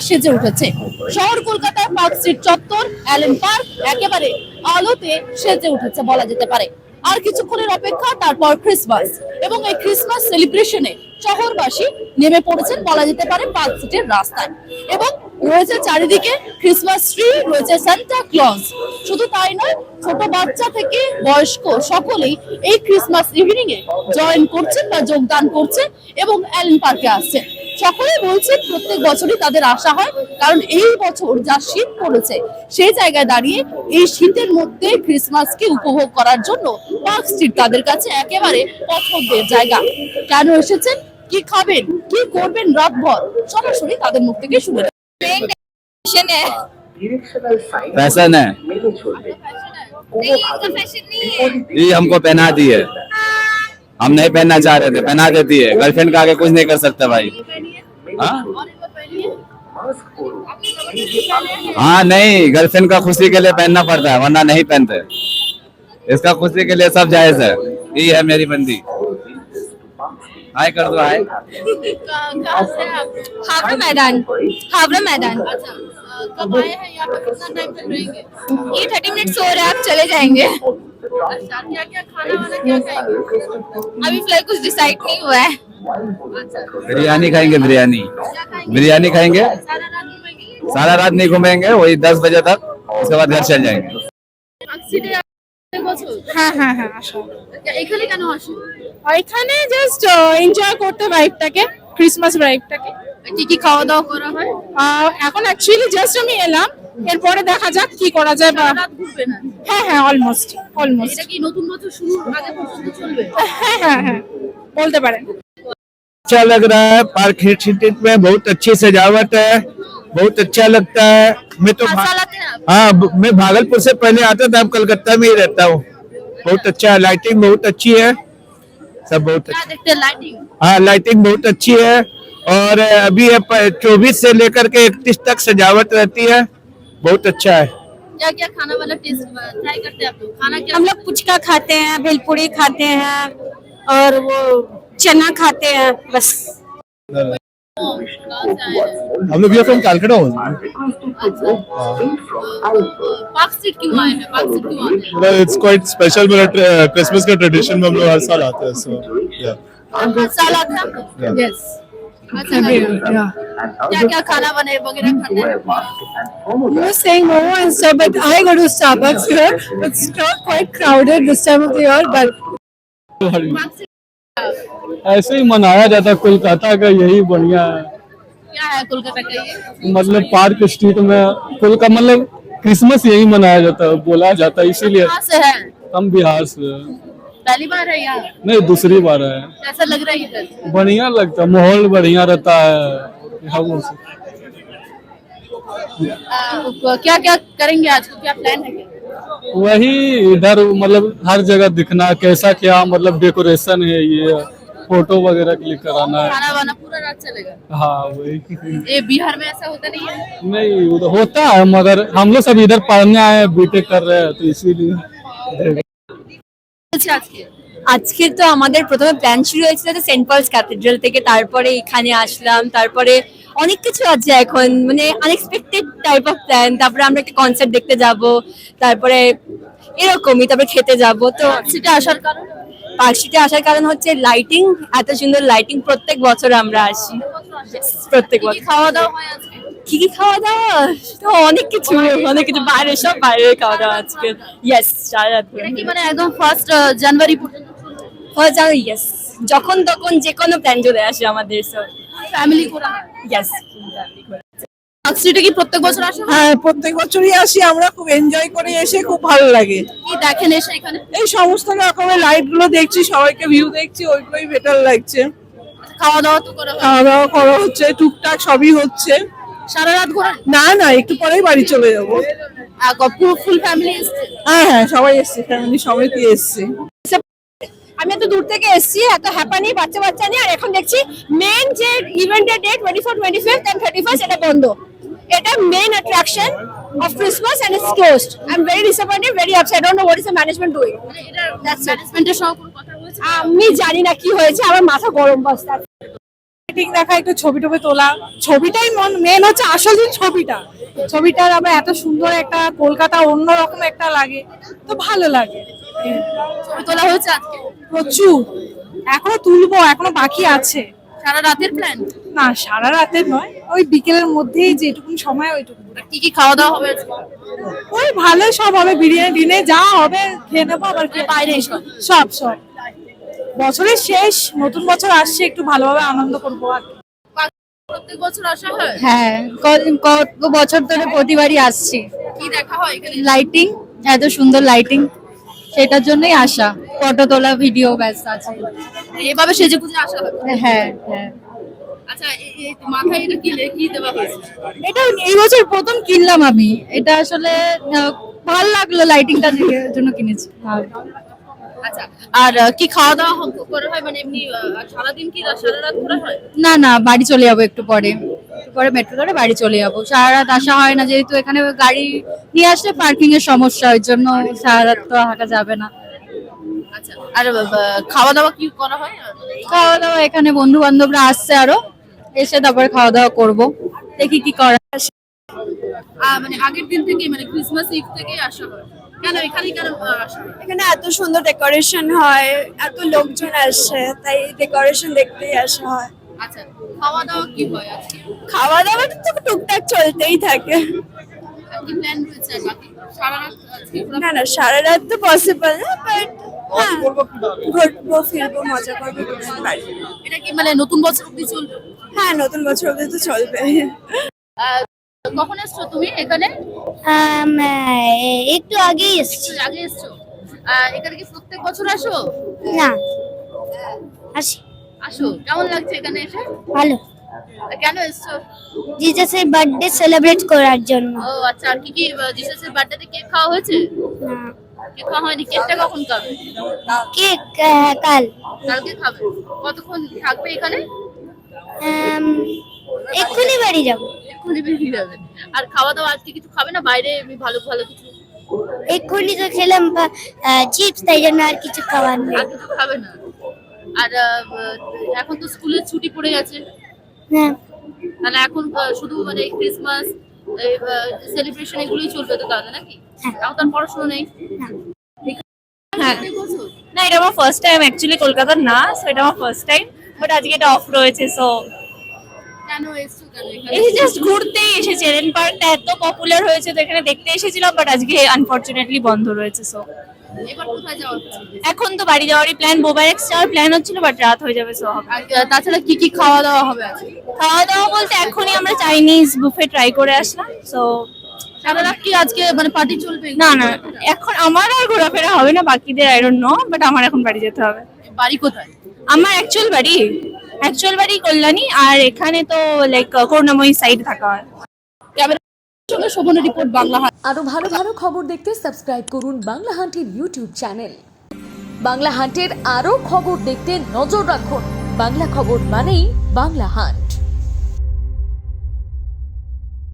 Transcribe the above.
সেজে উঠেছে। শহর কলকাতার পার্ক স্ট্রিট চত্বর, অ্যালেন পার্ক একেবারে আলোতে সেজে উঠেছে বলা যেতে পারে। আর কিছুক্ষণের অপেক্ষা, তারপর ক্রিসমাস, এবং এই ক্রিসমাস সেলিব্রেশনে শহরবাসী নেমে পড়েছেন বলা যেতে পারে পার্ক স্ট্রিটের রাস্তায়। এবং রয়েছে চারিদিকে ক্রিসমাস ট্রি, রয়েছে সান্টা ক্লজ। শুধু তাই নয়, ছোট বাচ্চা থেকে বয়স্ক সকলেই এই ক্রিসমাস ইভিনিং এ জয়েন করছেন বা যোগদান করছেন এবং অ্যালেন পার্কে আসছেন। সকলেই বলছেন প্রত্যেক বছরই তাদের আশা হয়, কারণ এই বছর যা শীত পড়েছে সেই জায়গায় দাঁড়িয়ে এই শীতের মধ্যে ক্রিসমাসকে উপভোগ করার জন্য পার্ক স্ট্রিট তাদের কাছে একেবারে পছন্দের জায়গা। কেন এসেছেন, কি খাবেন, কি করবেন রাতভর, সরাসরি তাদের মুখ থেকে শুনে फैशन है, ये हमको पहना दी है। हम नहीं पहनना चाह रहे थे, पहना देती है। गर्लफ्रेंड का आगे कुछ नहीं कर सकता भाई। हाँ हाँ, नहीं, गर्लफ्रेंड का खुशी के लिए पहनना पड़ता है, वरना नहीं पहनते। इसका खुशी के लिए सब जायज है। ये है मेरी बंदी। हाय कर दो, हाय। हावड़ा मैदान, हावड़ा मैदान। कब आए हैं यहाँ पे, कितना टाइम तक रहेंगे? ये 30 मिनट्स हो रहा है, आप चले जाएंगे। अच्छा, क्या क्या खाना वाना क्या खाएंगे? अभी फिलहाल कुछ डिसाइड नहीं हुआ है। अच्छा, बिरयानी खाएंगे, बिरयानी। क्या खाएंगे? बिरयानी खाएंगे, सारा रात घूमेंगे? सारा रात नहीं घूमेंगे, वही 10 बजे तक, उसके बाद घर चल जाएंगे। পার্কস্ট্রিটে বছর হ্যাঁ হ্যাঁ হ্যাঁ আসো। এখানে কেন আসেন? আর এখানে জাস্ট এনজয় করতে ভাইবটাকে, ক্রিসমাস ভাইবটাকে। কি কি খাওয়া দাওয়া করা হয়? এখন অ্যাকচুয়ালি জাস্ট আমি এলাম, এরপরে দেখা যাক কি করা যায়। বা রাত ঘুরবেন না? হ্যাঁ হ্যাঁ অলমোস্ট অলমোস্ট এটা কি নতুন বছর শুরুর আগে পর্যন্ত চলবে? হ্যাঁ হ্যাঁ হ্যাঁ বলতে পারেন। अच्छा लग रहा है। पार्क स्ट्रीट में बहुत अच्छी सजावट है, बहुत अच्छा लगता है। मैं तो अच्छा लगता है आपको? हाँ, मैं भागलपुर से पहले आता था, अब कलकत्ता में ही रहता हूँ। बहुत अच्छा है, लाइटिंग बहुत अच्छी है, सब बहुत क्या अच्छा। देखते हैं, लाइटिंग? हाँ, लाइटिंग बहुत अच्छी है। और अभी 24 से लेकर के 31 तक सजावट रहती है, बहुत अच्छा है। क्या क्या खाना वाला टेस्ट ट्राई करते हैं आप लोग? खाना क्या? हम लोग पुचका खाते हैं, भेलपुरी खाते हैं और वो चना खाते हैं, बस। कहाँ से आए हैं? हम लोग ये फ्रॉम कैलकाटा हो। पार्क स्ट्रीट क्यों आए हैं? पार्क स्ट्रीट क्यों आए हैं? इट्स क्वाइट स्पेशल, मेरा क्रिसमस का ट्रेडिशन में हम लोग हर साल आते हैं, सो या हर साल आते हैं आप लोग? यस अच्छा लगता है। क्या क्या खाना बने वगैरह खाते हैं? You were saying Momo and stuff, but I go to Starbucks here. It's not quite crowded this time of the year, but park street ऐसे ही मनाया जाता है, कोलकाता का यही बढ़िया है। क्या है कोलकाता का ये? मतलब पार्क स्ट्रीट में कोलकाता मतलब क्रिसमस यही मनाया जाता है, बोला जाता है, इसीलिए कहाँ से है? हम बिहार से हैं। पहली बार है यहाँ? नहीं, दूसरी बार है। कैसा लग रहा है इधर? बढ़िया लगता है, माहौल बढ़िया रहता है यहाँ से। क्या क्या करेंगे आज को, क्या प्लान है क्या? वही इधर मतलब हर जगह दिखना, कैसा क्या मतलब डेकोरेशन है, ये फोटो वगैरह क्लिक कराना है। खाना वाना पूरा रात चलेगा? हाँ वही। ये बिहार में ऐसा होता नहीं है? नहीं, उधर होता है मगर हम लोग सब इधर पढ़ने आए हैं, बीटेक कर रहे हैं, तो इसीलिए। বলছি আজকে আজকে তো আমাদের প্রথমে প্ল্যান শুরু হয়েছিল যে সেন্ট পলস ক্যাথেড্রাল থেকে, তারপরে এখানে আসলাম, তারপরে অনেক কিছু আছে এখন, মানে আনএক্সপেক্টেড টাইপ অফ প্ল্যান। তারপরে আমরা একটা কনসার্ট দেখতে যাব, তারপরে এরকমই, তারপরে খেতে যাব। তো সেটা আসার কারণ? পার্ক স্ট্রিটে আসার কারণ হচ্ছে লাইটিং, এত সুন্দর লাইটিং, প্রত্যেক বছর আমরা আসি, প্রত্যেক কি কি বছর। খাওয়া দাওয়া হয় আজকে? কি কি খাওয়া দাওয়া, তো অনেক কিছু, অনেক কিছু, বাইরে সব বাইরে খাওয়া দাওয়া আজকে। ইয়েস, সারা রাত এটা কি মানে একদম ফার্স্ট জানুয়ারি পর্যন্ত চলবে? ইয়েস, যখন তখন যে কোনো প্ল্যান চলে আসে আমাদের সব। ফ্যামিলি করা হয়? ইয়েস, পার্ক স্ট্রিটে কি প্রত্যেক বছর আসেন? হ্যাঁ প্রত্যেক বছরই আসি আমরা, খুব এনজয় করে এসে খুব ভালো লাগে। কি দেখেন এসে এখানে? এই সমস্ত রকমের লাইট গুলো দেখছি, সবাইকে ভিউ দেখছি, ওইগুলোই বেটার লাগছে। খাওয়া দাওয়া তো করা হয়? খাওয়া দাওয়া করা হচ্ছে, টুকটাক সবই হচ্ছে। সারা রাত ঘোরেন? না না, একটু পরেই বাড়ি চলে যাবো। পুরো ফুল ফ্যামিলি এসছে? হ্যাঁ হ্যাঁ সবাই এসছে, ফ্যামিলি সবাইকে এসছে। আমি এত দূর থেকে এসেছি, এত হ্যাপানি, বাচ্চা বাচ্চা নিয়ে, আর এখন দেখছি মেন যে ইভেন্টের ডেট 24, 25 and 31 এটা বন্ধ। এটা main attraction of Christmas and it's closed. I am very disappointed, very upset. I don't know what is the management doing. মানে এটা ম্যানেজমেন্টের সঙ্গে কোনো কথা হয়েছে? আমি জানি না কি হয়েছে, আমার মাথা গরম বাস। লাইটিং দেখা, একটু ছবি টবি তোলা, ছবিটাই মেন হচ্ছে, আসল যে ছবিটার আবার এত সুন্দর একটা কলকাতা অন্যরকম একটা লাগে, তো ভালো লাগে। ছবি তোলা হয়েছে আজকে? প্রচুর, এখনো তুলবো, এখনো বাকি আছে। সারা রাতের প্ল্যান? না, সারা রাতের নয়, ওই বিকেলের মধ্যেই যেটুকু সময় ওইটুকু। কি কি খাওয়া দাওয়া হবে আজকে? ওই ভালো সব হবে, বিরিয়ানি দিনে যা হবে খেয়ে নেবো, আবার বাইরে এসব? সব বছরের শেষ, নতুন বছর আসছে, একটু ভালোভাবে আনন্দ করবো আর কি। প্রত্যেক বছর আসা হয়? হ্যাঁ, কত বছর ধরে প্রতিবারই আসছি। কি দেখা হয় এখানে? লাইটিং, এত সুন্দর লাইটিং, সেটার জন্যই আসা। ফটো তোলা, ভিডিও ব্যাস আছে। এভাবে সেজে গুজে আসা হয়? হ্যাঁ হ্যাঁ। আচ্ছা, এই মাথায় এটা কি দেওয়া হয়েছে? এটা এই বছর প্রথম কিনলাম আমি। এটা আসলে ভালো লাগলো, লাইটিংটা দেখে জন্য কিনেছি। আচ্ছা, আর কি খাওয়া দাওয়া করা হয়, মানে এমনি সারাদিন কি সারা রাত ঘোরা হয়? না না, বাড়ি চলে যাবো একটু পরে মেট্রো ধরে বাড়ি চলে যাবো। সারা রাত আসা হয় না, যেহেতু এখানে গাড়ি নিয়ে আসলে পার্কিং এর সমস্যা, ওই জন্য সারা রাত তো হাঁটা যাবে না। আচ্ছা, আর খাওয়া দাওয়া কি করা হয়? খাওয়া দাওয়া এখানে বন্ধু বান্ধবরা আসছে, আরো এসে তারপরে খাওয়া দাওয়া করবো, দেখি কি করা। মানে আগের দিন থেকে, মানে ক্রিসমাস ইভ থেকে আসা হয়? কেন এখানে কেন আসা হয়? এখানে এত সুন্দর ডেকোরেশন হয়, এত লোকজন আসে, তাই ডেকোরেশন দেখতেই আসা হয়। আচ্ছা, খাওয়া দাওয়া কি হয় আজকে? খাওয়া দাওয়া তো টুকটাক চলতেই থাকে। আর কি প্ল্যান রয়েছে বাকি? সারা রাত আজকে ঘোরা? না না, সারা রাত তো পসিবল না, বাট হ্যাঁ, ঘুরবো ফিরবো, মজা করবো, ঘুরতে পারি। এটা কি মানে নতুন বছর অব্দি চলবে? হ্যাঁ, নতুন বছর অব্দি তো চলবে। কখন এসছো তুমি এখানে? একটু আগেই এসেছি। একটু আগে এসছো? এখানে কি প্রত্যেক বছর আসো? না, আসি। আসো, কেমন লাগছে এখানে এসে? ভালো। কেন এসছো? জিজাসের বার্থডে সেলিব্রেট করার জন্য। ও আচ্ছা, আর কি কি জিসাসের বার্থডেতে কেক খাওয়া হয়েছে? কেক খাওয়া হয়নি? কেকটা কখন খাবে? কেক কাল। কালকে খাবে? কতক্ষণ থাকবে এখানে? এক্ষুনি বাড়ি যাবো। এক্ষুনি বেরিয়ে যাবে? আর খাওয়া দাওয়া আজকে কিছু খাবে না বাইরে, এমনি ভালো ভালো কিছু? এক্ষুনি তো খেলাম চিপস, তাই জন্য আর কিছু খাবার নেই। আর কিছু খাবে না? আর এখন তো স্কুলের ছুটি পড়ে গেছে, হ্যাঁ, মানে এখন শুধু মানে ক্রিসমাস সেলিব্রেশন এগুলোই চলবে তো তাহলে, নাকি? এখন তার পড়াশোনা নেই? হ্যাঁ। প্রত্যেক বছর? না, এটা আমার ফার্স্ট টাইম, অ্যাকচুয়ালি কলকাতার না, সো এটা আমার ফার্স্ট টাইম, বাট আজকে এটা অফ রয়েছে, সো কেন এসছো কেন এখানে? এই জাস্ট ঘুরতেই এসেছি। এলেন পার্কটা এত পপুলার হয়েছে, তো এখানে দেখতে এসেছিলাম, বাট আজকে আনফরচুনেটলি বন্ধ রয়েছে। সো এবার কোথায় যাওয়া হচ্ছে? এখন তো বাড়ি যাওয়ারই প্ল্যান, বোবারেক্স যাওয়ার প্ল্যান হচ্ছিল, বাট রাত হয়ে যাবে, সো হবে। আর তাছাড়া কি কি খাওয়া দাওয়া হবে আজকে? খাওয়া দাওয়া বলতে এখনই আমরা চাইনিজ বুফে ট্রাই করে আসলাম, সো সারা রাত কি আজকে মানে পার্টি চলবে? না না, এখন আমার আর ঘোরাফেরা হবে না, বাকিদের আই ডোন্ট নো, বাট আমার এখন বাড়ি যেতে হবে। বাড়ি কোথায়? আমার অ্যাকচুয়াল বাড়ি কল্যাণী, আর এখানে তো লাইক করুণাময়ী সাইড থাকা হয়। ক্যামেরার সঙ্গে শোভনের রিপোর্ট, বাংলা হাট। আরো ভালো ভালো খবর দেখতে সাবস্ক্রাইব করুন বাংলা হান্টের ইউটিউব চ্যানেল। বাংলা হান্টের আরো খবর দেখতে নজর রাখুন। বাংলা খবর মানেই বাংলা হান্ট।